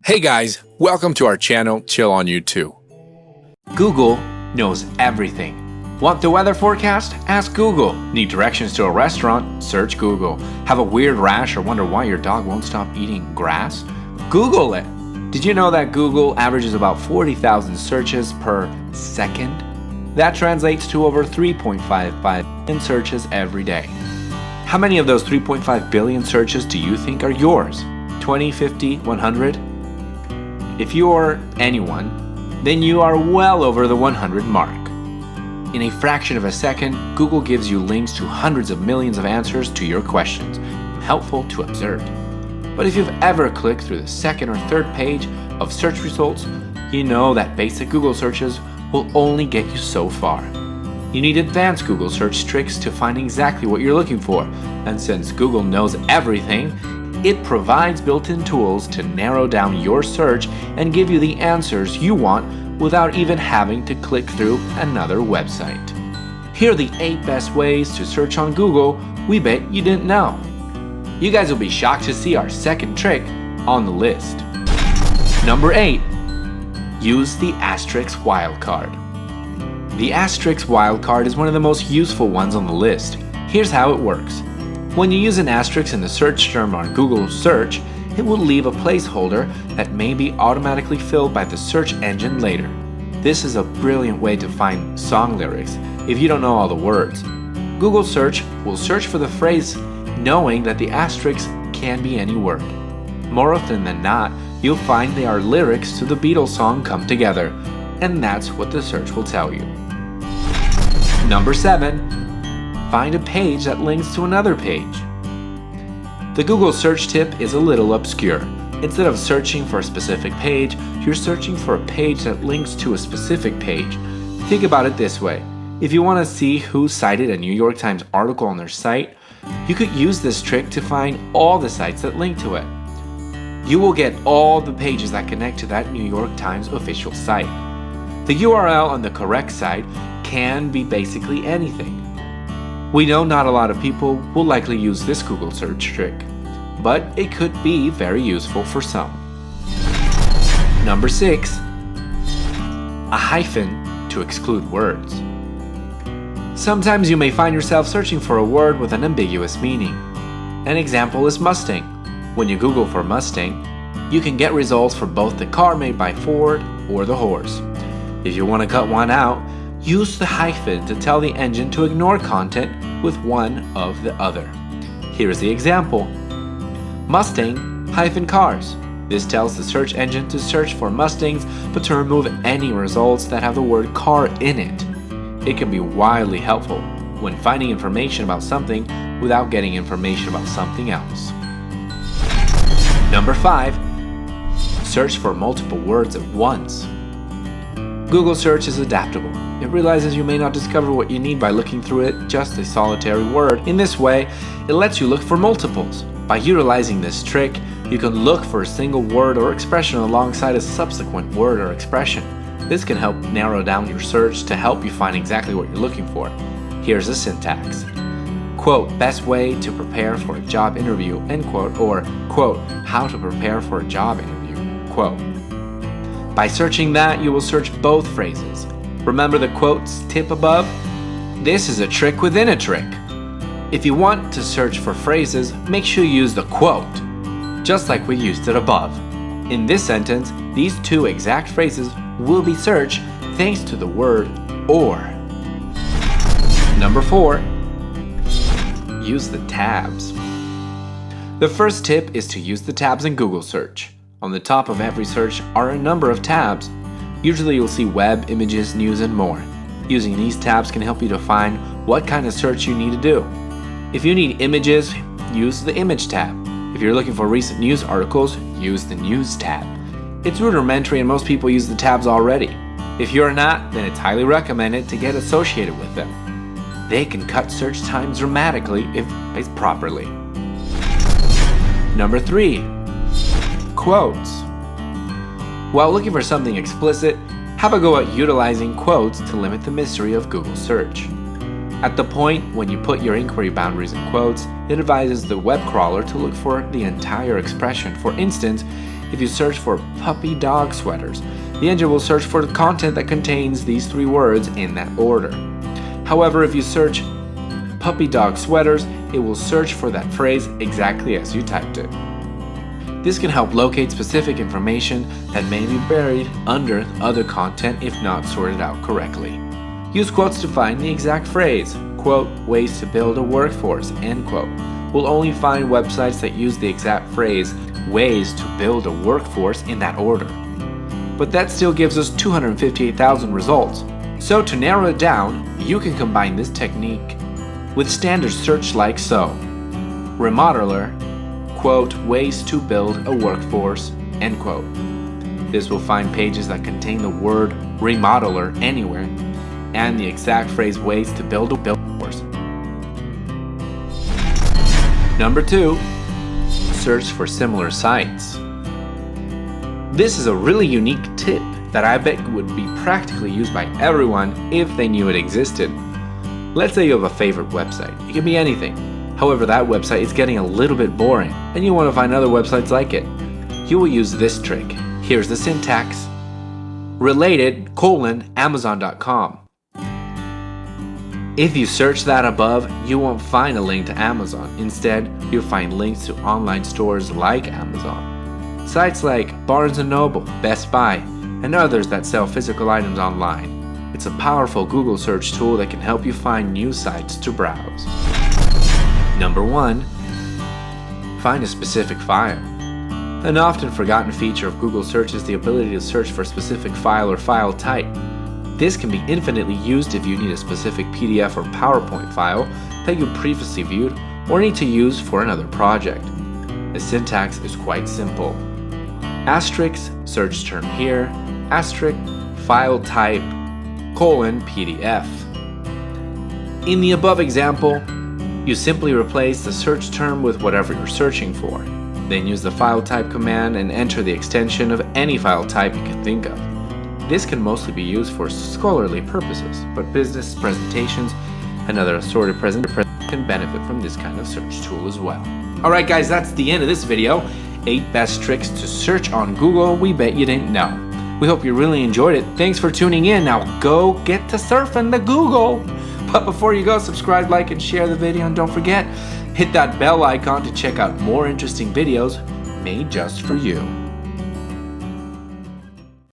Hey guys, welcome to our channel, Chill on YouTube. Google knows everything. Want the weather forecast? Ask Google. Need directions to a restaurant? Search Google. Have a weird rash or wonder why your dog won't stop eating grass? Google it. Did you know that Google averages about 40,000 searches per second? That translates to over 3.55 billion searches every day. How many of those 3.5 billion searches do you think are yours? 20, 50, 100? If you're anyone, then you are well over the 100 mark. In a fraction of a second, Google gives you links to hundreds of millions of answers to your questions, helpful to observe. But if you've ever clicked through the second or third page of search results, you know that basic Google searches will only get you so far. You need advanced Google search tricks to find exactly what you're looking for, and since Google knows everything, it provides built-in tools to narrow down your search and give you the answers you want without even having to click through another website. Here are the 8 best ways to search on Google we bet you didn't know. You guys will be shocked to see our second trick on the list. Number 8. Use the asterisk wildcard. The asterisk wildcard is one of the most useful ones on the list. Here's how it works. When you use an asterisk in the search term on Google search, it will leave a placeholder that may be automatically filled by the search engine later. This is a brilliant way to find song lyrics if you don't know all the words. Google search will search for the phrase knowing that the asterisk can be any word. More often than not, you'll find they are lyrics to the Beatles song Come Together, and that's what the search will tell you. Number 7. Find a page that links to another page. The Google search tip is a little obscure. Instead of searching for a specific page, you're searching for a page that links to a specific page. Think about it this way. If you want to see who cited a New York Times article on their site, you could use this trick to find all the sites that link to it. You will get all the pages that connect to that New York Times official site. The URL on the correct site can be basically anything. We know not a lot of people will likely use this Google search trick, but it could be very useful for some. Number 6. A hyphen to exclude words. Sometimes you may find yourself searching for a word with an ambiguous meaning. An example is Mustang. When you Google for Mustang, you can get results for both the car made by Ford or the horse. If you want to cut one out, use the hyphen to tell the engine to ignore content with one of the other. Here's the example. Mustang-cars. This tells the search engine to search for Mustangs but to remove any results that have the word car in it. It can be wildly helpful when finding information about something without getting information about something else. Number 5. Search for multiple words at once. Google search is adaptable. It realizes you may not discover what you need by looking through it just a solitary word. In this way, it lets you look for multiples. By utilizing this trick, you can look for a single word or expression alongside a subsequent word or expression. This can help narrow down your search to help you find exactly what you're looking for. Here's the syntax. Quote, best way to prepare for a job interview, end quote, or quote, how to prepare for a job interview, quote. By searching that, you will search both phrases. Remember the quotes tip above? This is a trick within a trick. If you want to search for phrases, make sure you use the quote, just like we used it above. In this sentence, these 2 exact phrases will be searched thanks to the word or. Number 4. Use the tabs. The first tip is to use the tabs in Google search. On the top of every search are a number of tabs. Usually you'll see web, images, news, and more. Using these tabs can help you define what kind of search you need to do. If you need images, use the image tab. If you're looking for recent news articles, use the news tab. It's rudimentary and most people use the tabs already. If you're not, then it's highly recommended to get associated with them. They can cut search times dramatically if placed properly. Number 3. Quotes. While looking for something explicit, have a go at utilizing quotes to limit the mystery of Google search. At the point when you put your inquiry boundaries in quotes, it advises the web crawler to look for the entire expression. For instance, If you search for puppy dog sweaters, the engine will search for the content that contains these 3 words in that order. However, if you search puppy dog sweaters, it will search for that phrase exactly as you typed it. This can help locate specific information that may be buried under other content if not sorted out correctly. Use quotes to find the exact phrase. Quote, ways to build a workforce, end quote. We'll only find websites that use the exact phrase, ways to build a workforce, in that order. But that still gives us 258,000 results. So to narrow it down, you can combine this technique with standard search like so. Remodeler, quote, ways to build a workforce, end quote. This will find pages that contain the word remodeler anywhere and the exact phrase ways to build a workforce. Number 2, search for similar sites. This is a really unique tip that I bet would be practically used by everyone if they knew it existed. Let's say you have a favorite website. It can be anything. However, that website is getting a little bit boring and you want to find other websites like it. You will use this trick. Here's the syntax. Related, Amazon.com. If you search that above, you won't find a link to Amazon. Instead, you'll find links to online stores like Amazon. Sites like Barnes & Noble, Best Buy, and others that sell physical items online. It's a powerful Google search tool that can help you find new sites to browse. Number 1, find a specific file. An often forgotten feature of Google search is the ability to search for a specific file or file type. This can be infinitely used if you need a specific PDF or PowerPoint file that you previously viewed or need to use for another project. The syntax is quite simple. Asterisk, search term here, asterisk, file type, PDF. In the above example, you simply replace the search term with whatever you're searching for. Then use the file type command and enter the extension of any file type you can think of. This can mostly be used for scholarly purposes, but business presentations and other assorted presentations can benefit from this kind of search tool as well. Alright guys, that's the end of this video. 8 best tricks to search on Google we bet you didn't know. We hope you really enjoyed it. Thanks for tuning in. Now go get to surfing the Google. But before you go, subscribe, like, and share the video, and don't forget, hit that bell icon to check out more interesting videos made just for you.